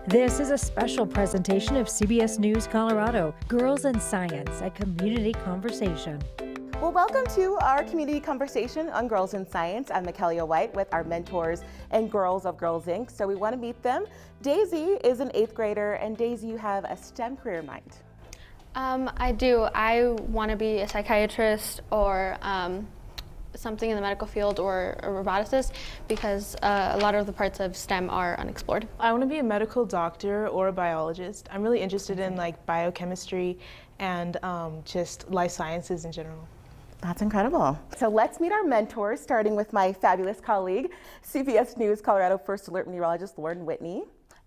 This is a special presentation of CBS News Colorado, Girls in Science, a community conversation. Well, welcome to our community conversation on Girls in Science. I'm Mikaela White with our mentors and girls of Girls Inc. So we want to meet them. Daisy is an 8th grader, and Daisy, you have a STEM career in mind. I do. I want to be a psychiatrist or something in the medical field or a roboticist because a lot of the parts of STEM are unexplored. I want to be a medical doctor or a biologist. I'm really interested in like biochemistry and just life sciences in general. That's incredible. So let's meet our mentors, starting with my fabulous colleague, CBS News Colorado First Alert meteorologist Lauren Whitney.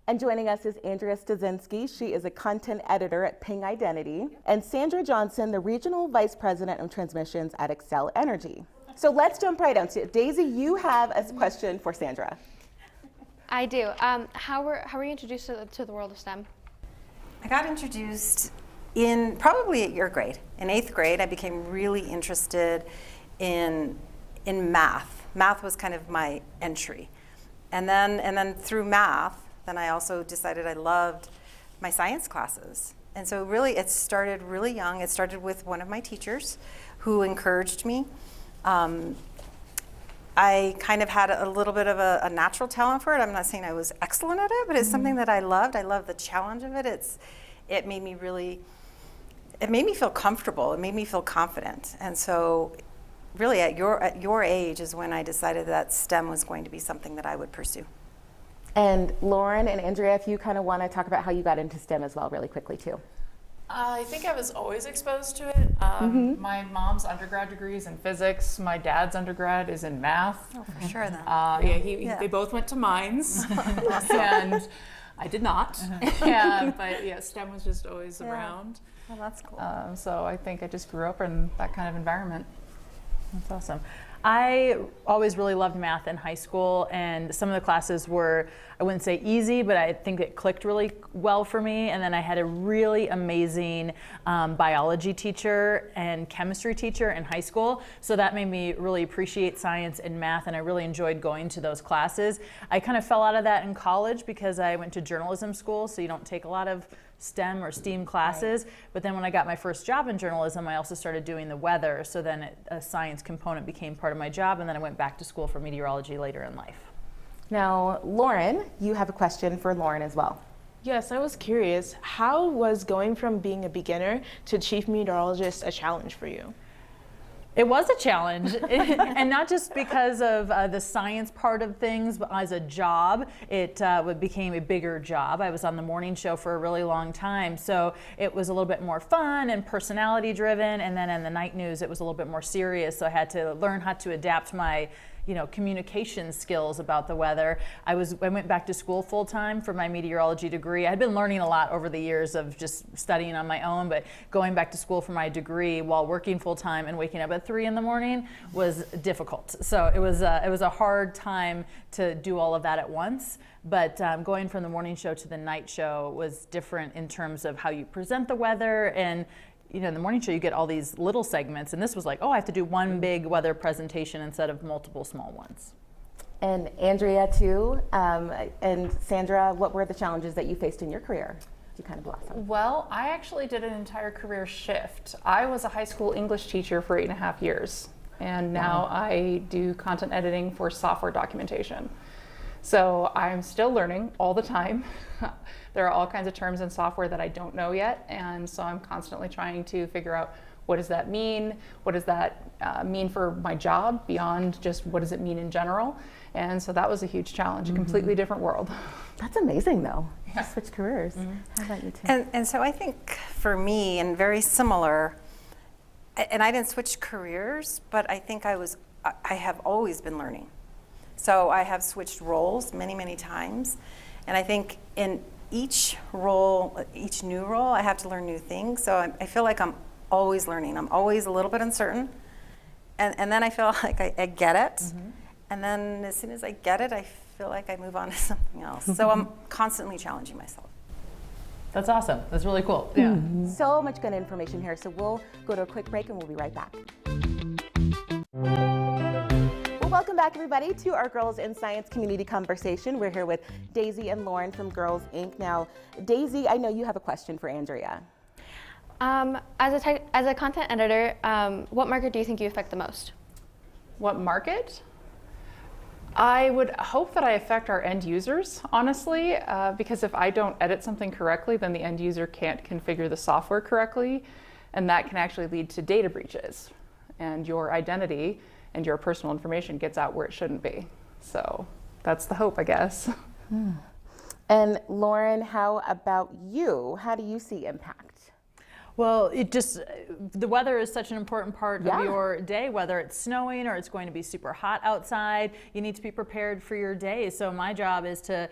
And joining us is Andrea Stasinski. She is a content editor at Ping Identity. And Sandra Johnson, the Regional Vice President of Transmissions at Xcel Energy. So let's jump right into it. Daisy, you have a question for Sandra. I do. How were you introduced to the world of STEM? I got introduced in probably at your grade. In 8th grade, I became really interested in math. Math was kind of my entry. And then through math, then I also decided I loved my science classes. And so really it started really young. It started with one of my teachers who encouraged me. I kind of had a little bit of a natural talent for it. I'm not saying I was excellent at it, but it's something that I loved. I loved the challenge of it. It made me feel comfortable. It made me feel confident. And so really at your age is when I decided that STEM was going to be something that I would pursue. And Lauren and Andrea, if you kind of want to talk about how you got into STEM as well really quickly too. I think I was always exposed to it. My mom's undergrad degree is in physics. My dad's undergrad is in math. Oh, for sure then. They both went to mines, and I did not. But yeah, STEM was just always around. Well, that's cool. So I think I just grew up in that kind of environment. That's awesome. I always really loved math in high school, and some of the classes were, I wouldn't say easy, but I think it clicked really well for me. And then I had a really amazing biology teacher and chemistry teacher in high school, so that made me really appreciate science and math, and I really enjoyed going to those classes. I kind of fell out of that in college because I went to journalism school, so you don't take a lot of STEM or STEAM classes. Right. But then when I got my first job in journalism, I also started doing the weather, so then a science component became part of my job, and then I went back to school for meteorology later in life. Now, Lauren, you have a question for Lauren as well. Yes, I was curious, how was going from being a beginner to chief meteorologist a challenge for you? It was a challenge, and not just because of the science part of things, but as a job, it became a bigger job. I was on the morning show for a really long time, so it was a little bit more fun and personality driven, and then in the night news, it was a little bit more serious, so I had to learn how to adapt my communication skills about the weather. I went back to school full time for my meteorology degree. I had been learning a lot over the years of just studying on my own, but going back to school for my degree while working full time and waking up at 3 in the morning was difficult. So it was a hard time to do all of that at once. But going from the morning show to the night show was different in terms of how you present the weather. And in the morning show, you get all these little segments, and this was like, oh, I have to do one big weather presentation instead of multiple small ones. And Andrea, too, and Sandra, what were the challenges that you faced in your career? You kind of blossomed. Well, I actually did an entire career shift. I was a high school English teacher for 8.5 years, and now I do content editing for software documentation. So I'm still learning all the time. There are all kinds of terms in software that I don't know yet, and so I'm constantly trying to figure out what does that mean? What does that mean for my job beyond just what does it mean in general? And so that was a huge challenge, a completely different world. That's amazing, though. Yeah. Switch careers. How about you two? And so I think for me, and very similar, and I didn't switch careers, but I think I have always been learning. So I have switched roles many, many times. And I think in each role, each new role, I have to learn new things. So I feel like I'm always learning. I'm always a little bit uncertain. And then I feel like I get it. And then as soon as I get it, I feel like I move on to something else. So I'm constantly challenging myself. That's awesome. That's really cool. Yeah. So much good information here. So we'll go to a quick break and we'll be right back. Welcome back, everybody, to our Girls in Science community conversation. We're here with Daisy and Lauren from Girls Inc. Now, Daisy, I know you have a question for Andrea. As a content editor, what market do you think you affect the most? What market? I would hope that I affect our end users, honestly, because if I don't edit something correctly, then the end user can't configure the software correctly, and that can actually lead to data breaches, and your identity and your personal information gets out where it shouldn't be. So that's the hope, I guess. And Lauren, how about you? How do you see impact? Well, the weather is such an important part Yeah. of your day, whether it's snowing or it's going to be super hot outside. You need to be prepared for your day. So my job is to,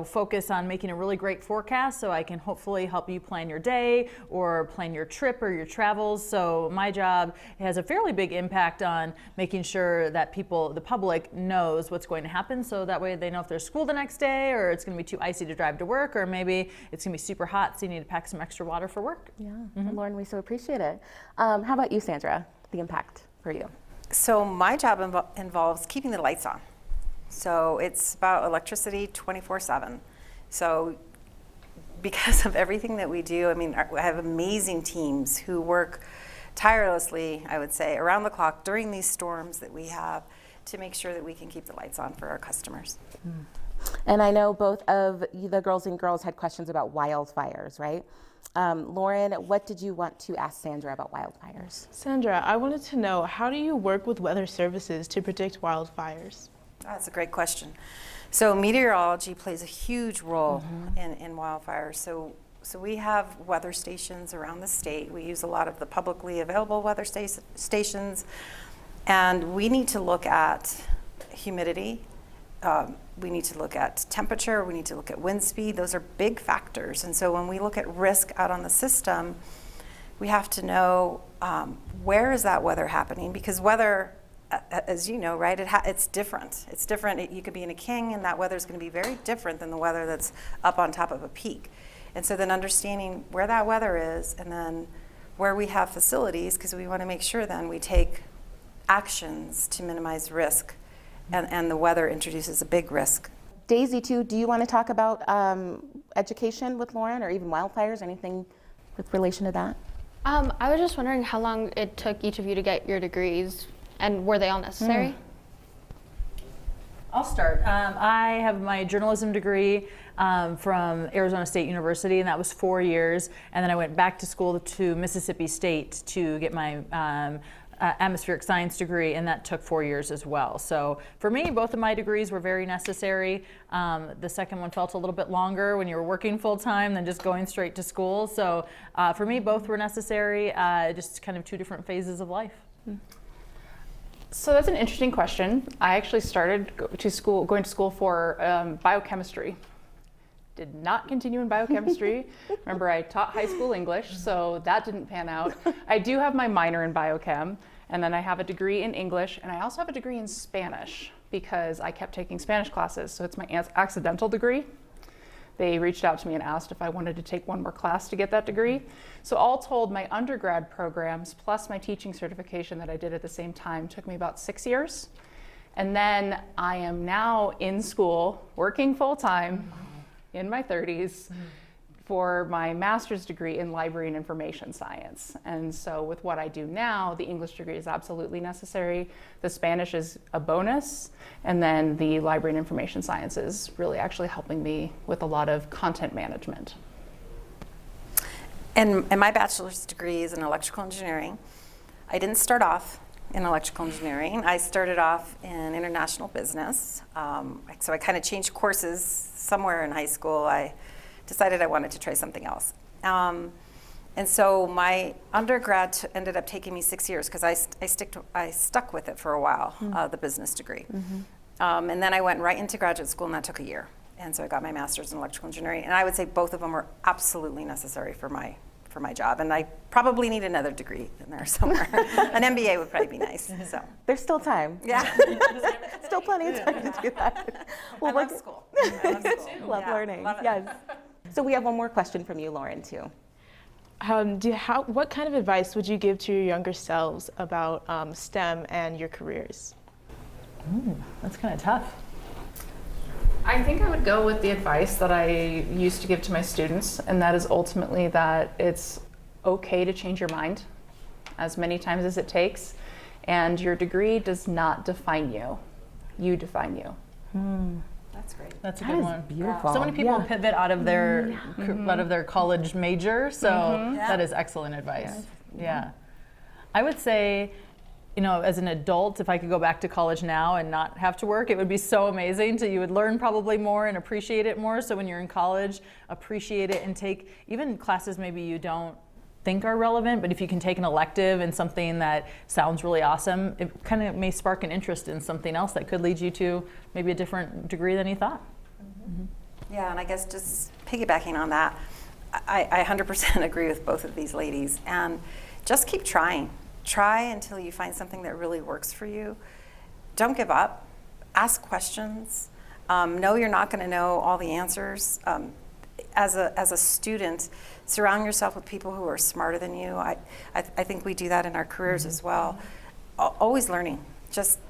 focus on making a really great forecast so I can hopefully help you plan your day or plan your trip or your travels. So my job has a fairly big impact on making sure that the public knows what's going to happen, so that way they know if there's school the next day, or it's going to be too icy to drive to work, or maybe it's going to be super hot, so you need to pack some extra water for work. Yeah, Lauren, we so appreciate it. How about you, Sandra, the impact for you? So my job involves keeping the lights on. So it's about electricity 24/7. So because of everything that we do, I have amazing teams who work tirelessly, I would say, around the clock during these storms that we have to make sure that we can keep the lights on for our customers. And I know both of the girls and girls had questions about wildfires, right? Lauren, what did you want to ask Sandra about wildfires? Sandra, I wanted to know, how do you work with weather services to predict wildfires? That's a great question. So meteorology plays a huge role in wildfires. So we have weather stations around the state. We use a lot of the publicly available weather stations, and we need to look at humidity. We need to look at temperature, we need to look at wind speed. Those are big factors. And so when we look at risk out on the system, we have to know where is that weather happening, because weather, as you know, right, it's different. It's different. You could be in a king, and that weather is going to be very different than the weather that's up on top of a peak. And so then understanding where that weather is, and then where we have facilities, because we want to make sure then we take actions to minimize risk. And the weather introduces a big risk. Daisy, too, do you want to talk about education with Lauren, or even wildfires, anything with relation to that? I was just wondering how long it took each of you to get your degrees, and were they all necessary? I'll start. I have my journalism degree from Arizona State University, and that was 4 years. And then I went back to school to Mississippi State to get my atmospheric science degree, and that took 4 years as well. So for me, both of my degrees were very necessary. The second one felt a little bit longer when you were working full time than just going straight to school. So for me, both were necessary, just kind of two different phases of life. So that's an interesting question. I actually started going to school for biochemistry. Did not continue in biochemistry. Remember, I taught high school English, so that didn't pan out. I do have my minor in biochem, and then I have a degree in English, and I also have a degree in Spanish because I kept taking Spanish classes, so it's my accidental degree. They reached out to me and asked if I wanted to take one more class to get that degree. So all told, my undergrad programs plus my teaching certification that I did at the same time took me about 6 years. And then I am now in school, working full-time, in my 30s, for my master's degree in library and information science. And so with what I do now, the English degree is absolutely necessary. The Spanish is a bonus. And then the library and information science is really actually helping me with a lot of content management. And my bachelor's degree is in electrical engineering. I didn't start off in electrical engineering. I started off in international business. So I kind of changed courses somewhere in high school. I decided I wanted to try something else. And so my undergrad ended up taking me 6 years because I stuck with it for a while, the business degree. And then I went right into graduate school, and that took a year. And so I got my master's in electrical engineering. And I would say both of them were absolutely necessary for my job. And I probably need another degree in there somewhere. An MBA would probably be nice. So There's still time. yeah. Still plenty of time to do that. I love school. I love school. Love Yeah, learning. love it. Yes. So we have one more question from you, Lauren, too. What kind of advice would you give to your younger selves about STEM and your careers? That's kind of tough. I think I would go with the advice that I used to give to my students, and that is ultimately that it's okay to change your mind as many times as it takes, and your degree does not define you. You define you. That's great. That's a That good is one. beautiful. So many people Yeah. pivot out of their college major, so that is excellent advice. Yeah. I would say, you know, as an adult, if I could go back to college now and not have to work, it would be so amazing. So you would learn probably more and appreciate it more. So when you're in college, appreciate it and take even classes maybe you don't think are relevant, but if you can take an elective and something that sounds really awesome, it kind of may spark an interest in something else that could lead you to maybe a different degree than you thought. Yeah, and I guess just piggybacking on that, I 100% agree with both of these ladies. And just keep trying. Try until you find something that really works for you. Don't give up. Ask questions. Know you're not going to know all the answers. As a student, surround yourself with people who are smarter than you. I think we do that in our careers as well. Always learning. Just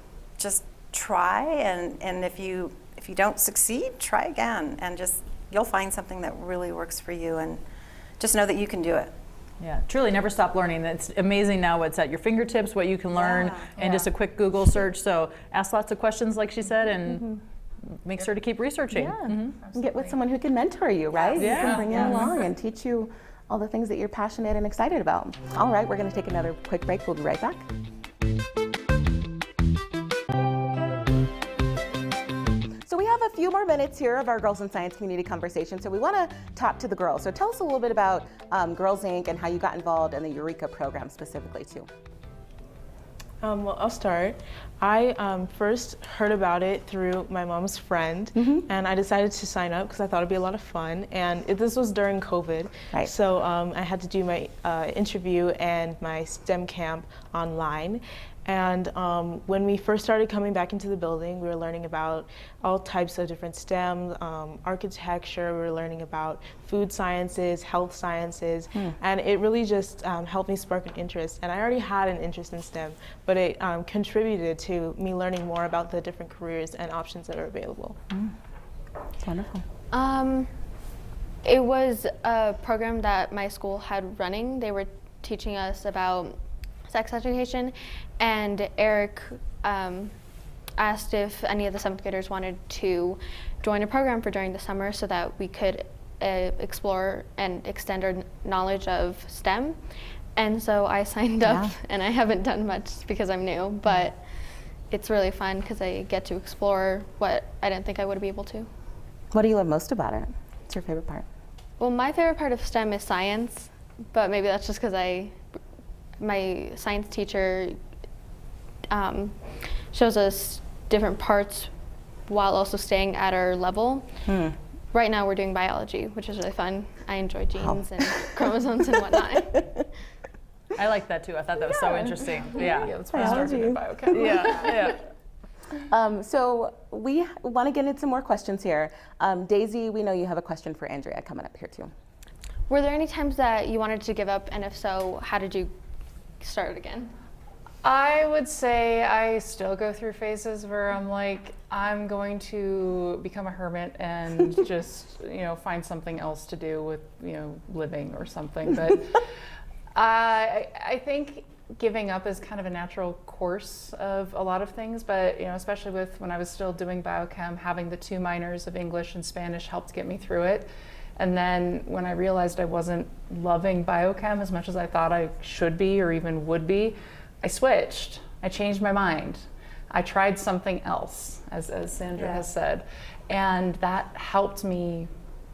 try, and if you don't succeed, try again, and just you'll find something that really works for you, and just know that you can do it. Yeah, truly never stop learning. It's amazing now what's at your fingertips, what you can learn, and just a quick Google search. So ask lots of questions, like she said, and make sure to keep researching. Yeah. And get with someone who can mentor you, right? Yeah. Who can bring you along and teach you all the things that you're passionate and excited about. All right, we're going to take another quick break. We'll be right back. So we have a few more minutes here of our Girls in Science community conversation. So we want to talk to the girls. So tell us a little bit about Girls Inc. and how you got involved in the Eureka program specifically too. Well, I'll start. I first heard about it through my mom's friend, and I decided to sign up because I thought it'd be a lot of fun. And this was during COVID, Right. so I had to do my interview and my STEM camp online. And when we first started coming back into the building, we were learning about all types of different STEM, architecture, we were learning about food sciences, health sciences, and it really just helped me spark an interest. And I already had an interest in STEM, but it contributed to me learning more about the different careers and options that are available. It's wonderful. It was a program that my school had running. They were teaching us about sex education, and Eric asked if any of the 7th graders wanted to join a program for during the summer so that we could explore and extend our knowledge of STEM. And so I signed up, and I haven't done much because I'm new, but it's really fun because I get to explore what I didn't think I would be able to. What do you love most about it? What's your favorite part? Well, my favorite part of STEM is science, but maybe that's just because my science teacher shows us different parts while also staying at our level. Right now we're doing biology, which is really fun. I enjoy genes and chromosomes and whatnot. I like that too. I thought that was so interesting. Yeah. Yeah, that's why I started in biochem. Yeah. So we want to get into some more questions here. Daisy, we know you have a question for Andrea coming up here too. Were there any times that you wanted to give up, and if so, how did you start again? I would say I still go through phases where I'm like, I'm going to become a hermit and just, find something else to do with, living or something. But I think giving up is kind of a natural course of a lot of things, but especially with when I was still doing biochem, having the 2 minors of English and Spanish helped get me through it. And then when I realized I wasn't loving biochem as much as I thought I should be or even would be, I switched. I changed my mind. I tried something else, as Sandra has said. And that helped me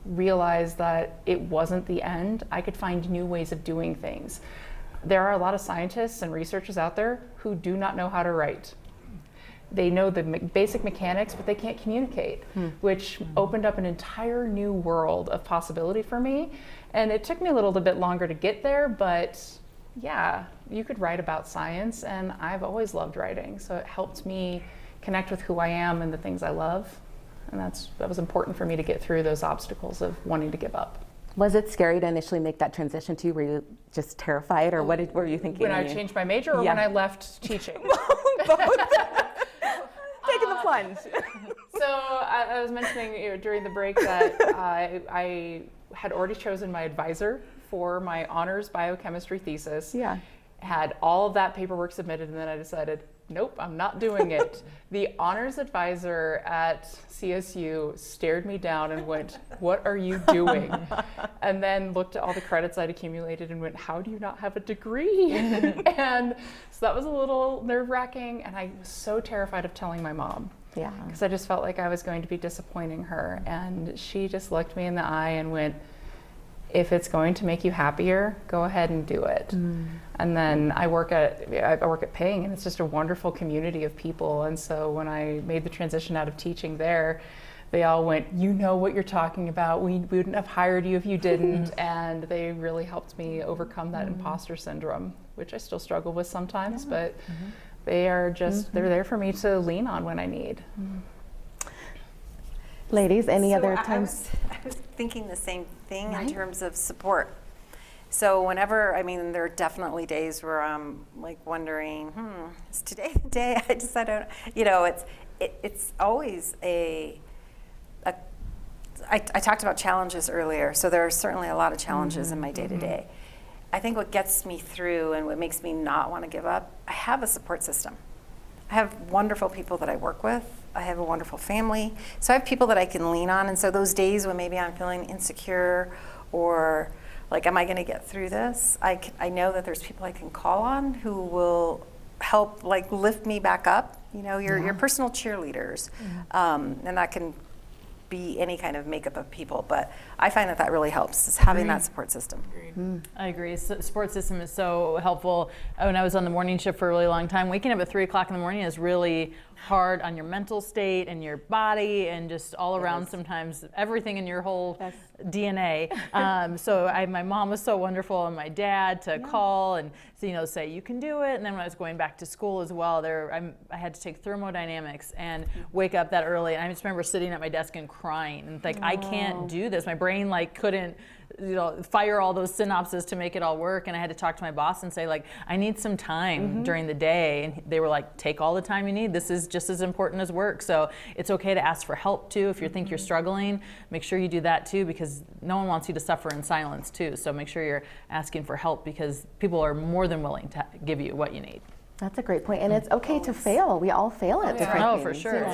realize that it wasn't the end. I could find new ways of doing things. There are a lot of scientists and researchers out there who do not know how to write. They know the basic mechanics, but they can't communicate, which opened up an entire new world of possibility for me. And it took me a little bit longer to get there, but yeah, you could write about science, and I've always loved writing. So it helped me connect with who I am and the things I love. And that was important for me to get through those obstacles of wanting to give up. Was it scary to initially make that transition to you? Were you just terrified, or what were you thinking? When I changed my major, or when I left teaching? taking the plunge. So I was mentioning during the break that I had already chosen my advisor for my honors biochemistry thesis. Yeah. Had all of that paperwork submitted, and then I decided, nope, I'm not doing it. The honors advisor at CSU stared me down and went, "What are you doing?" And then looked at all the credits I'd accumulated and went, "How do you not have a degree?" And so that was a little nerve-wracking, and I was so terrified of telling my mom. Yeah. Because I just felt like I was going to be disappointing her. And she just looked me in the eye and went, "If it's going to make you happier, go ahead and do it." And then I work at Ping, and it's just a wonderful community of people. And so when I made the transition out of teaching there, they all went, "You know what you're talking about. We wouldn't have hired you if you didn't." And they really helped me overcome that imposter syndrome, which I still struggle with sometimes, but they are just, they're there for me to lean on when I need. Ladies, any So other I times? was thinking the same thing in terms of support. So whenever, I mean, there are definitely days where I'm like wondering, is today the day? I don't, it's always I talked about challenges earlier, so there are certainly a lot of challenges in my day-to-day. I think what gets me through and what makes me not want to give up, I have a support system. I have wonderful people that I work with. I have a wonderful family. So I have people that I can lean on. And so those days when maybe I'm feeling insecure or like, am I going to get through this? I know that there's people I can call on who will help like lift me back up. You know, your personal cheerleaders. And that can be any kind of makeup of people, but I find that really helps, is having that support system. I agree. Support system is so helpful. When I was on the morning shift for a really long time, waking up at 3 o'clock in the morning is really hard on your mental state and your body and just all around, sometimes everything in your whole DNA. So my mom was so wonderful, and my dad to call and say you can do it. And then when I was going back to school as well, I had to take thermodynamics and wake up that early. And I just remember sitting at my desk and crying and like, I can't do this. My brain like couldn't fire all those synapses to make it all work. And I had to talk to my boss and say like, I need some time during the day. And they were like, take all the time you need. This is just as important as work. So it's okay to ask for help too. If you think you're struggling, make sure you do that too, because no one wants you to suffer in silence too. So make sure you're asking for help, because people are more than willing to give you what you need. That's a great point. And it's okay to fail. We all fail at different things. Oh, for sure.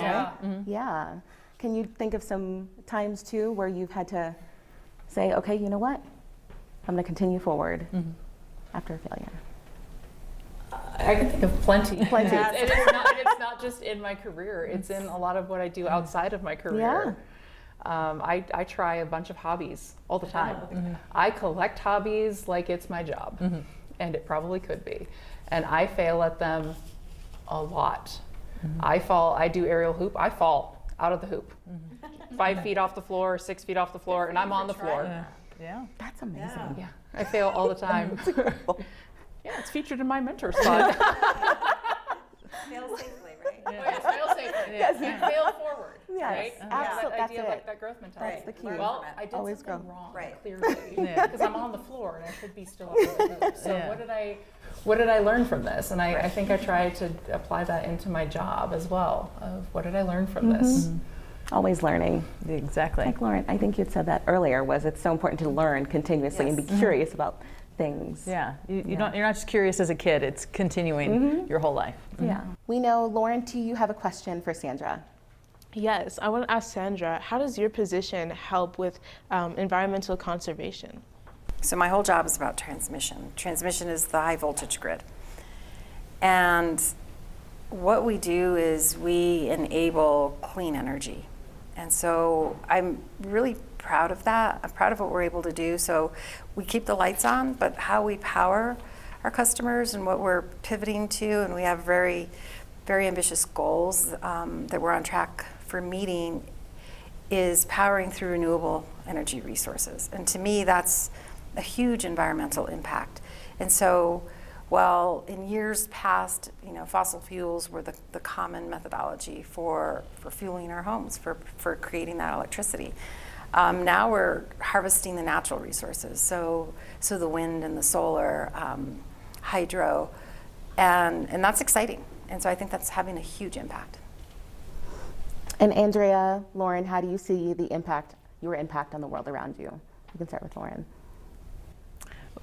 Yeah. Can you think of some times too where you've had to say, okay, you know what? I'm going to continue forward after a failure. I can think of plenty. Plenty. And it's not just in my career. It's in a lot of what I do outside of my career. I try a bunch of hobbies all the time. I collect hobbies like it's my job, and it probably could be. And I fail at them a lot. I do aerial hoop. I fall out of the hoop. 5 feet off the floor, 6 feet off the floor, and I'm on the floor. Yeah. That's amazing. Yeah, I fail all the time. Yeah, it's featured in my mentor slide. Fail safely, right? Yes, fail safely. Yes. And fail forward. Yes, right? absolutely. That idea of like that growth mentality. That's the key. Well, I did Always something grow. wrong, Right. clearly, because I'm on the floor and I should be still on the hoop. So what did I learn from this? And I think I try to apply that into my job as well. Of what did I learn from this? Always learning. Exactly. Like Lauren, I think you'd said that earlier, was it's so important to learn continuously and be curious about things. Yeah, you're not just curious as a kid, it's continuing your whole life. Yeah. We know, Lauren T., you have a question for Sandra. Yes, I want to ask Sandra, how does your position help with environmental conservation? So my whole job is about transmission. Transmission is the high voltage grid. And what we do is we enable clean energy. And so I'm really proud of that. I'm proud of what we're able to do. So we keep the lights on, but how we power our customers and what we're pivoting to, and we have very, very ambitious goals that we're on track for meeting, is powering through renewable energy resources. And to me, that's a huge environmental impact. And so while in years past, fossil fuels were the common methodology for fueling our homes, for creating that electricity, now we're harvesting the natural resources. So the wind and the solar, hydro, and that's exciting. And so I think that's having a huge impact. And Andrea, Lauren, how do you see your impact on the world around you? You can start with Lauren.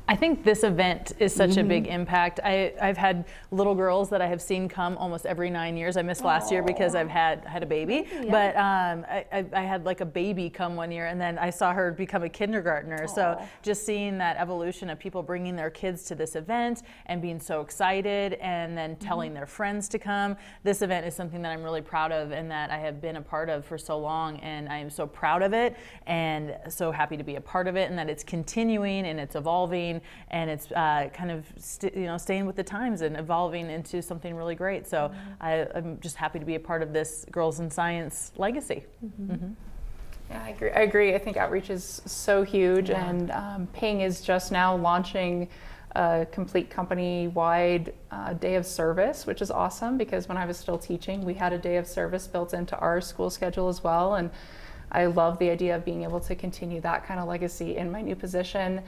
I think this event is such a big impact. I've had little girls that I have seen come almost every 9 years. I missed last year because I've had a baby, but I had like a baby come one year, and then I saw her become a kindergartner. So just seeing that evolution of people bringing their kids to this event and being so excited, and then telling their friends to come. This event is something that I'm really proud of and that I have been a part of for so long, and I am so proud of it and so happy to be a part of it, and that it's continuing and it's evolving. And it's kind of staying with the times and evolving into something really great. So I'm just happy to be a part of this Girls in Science legacy. Yeah, I agree. I think outreach is so huge, and Ping is just now launching a complete company-wide day of service, which is awesome, because when I was still teaching, we had a day of service built into our school schedule as well. And I love the idea of being able to continue that kind of legacy in my new position.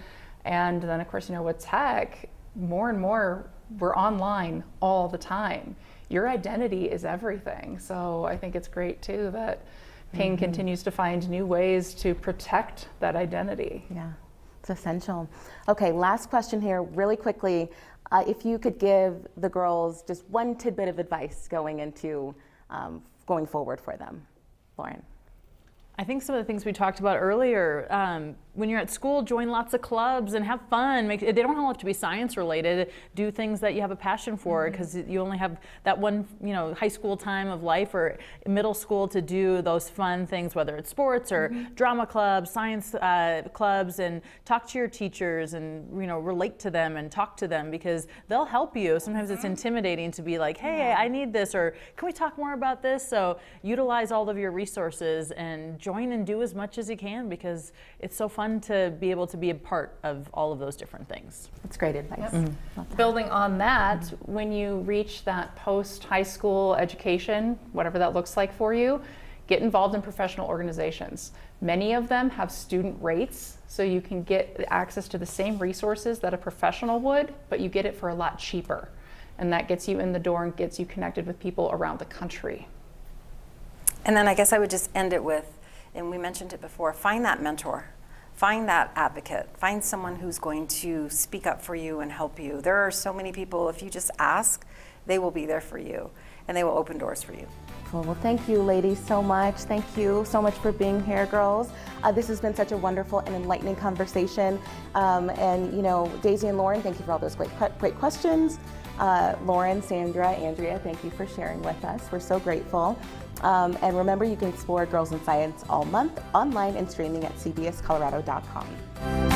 And then, of course, with tech, more and more, we're online all the time. Your identity is everything. So I think it's great, too, that Ping continues to find new ways to protect that identity. Yeah, it's essential. Okay, last question here, really quickly. If you could give the girls just one tidbit of advice going forward for them, Lauren. I think some of the things we talked about earlier, when you're at school, join lots of clubs and have fun. They don't all have to be science related. Do things that you have a passion for, because you only have that one, high school time of life or middle school to do those fun things, whether it's sports or drama clubs, science clubs, and talk to your teachers and relate to them and talk to them, because they'll help you. Sometimes it's intimidating to be like, hey, I need this, or can we talk more about this? So utilize all of your resources and join and do as much as you can, because it's so fun to be able to be a part of all of those different things. That's great advice. Building on that, when you reach that post-high school education, whatever that looks like for you, get involved in professional organizations. Many of them have student rates, so you can get access to the same resources that a professional would, but you get it for a lot cheaper. And that gets you in the door and gets you connected with people around the country. And then I guess I would just end it with, and we mentioned it before, find that mentor. Find that advocate. Find someone who's going to speak up for you and help you. There are so many people, if you just ask, they will be there for you, and they will open doors for you. Cool. Well, thank you, ladies, so much. Thank you so much for being here, girls. This has been such a wonderful and enlightening conversation. And Daisy and Lauren, thank you for all those great questions. Lauren, Sandra, Andrea, thank you for sharing with us. We're so grateful. And remember, you can explore Girls in Science all month online and streaming at cbscolorado.com.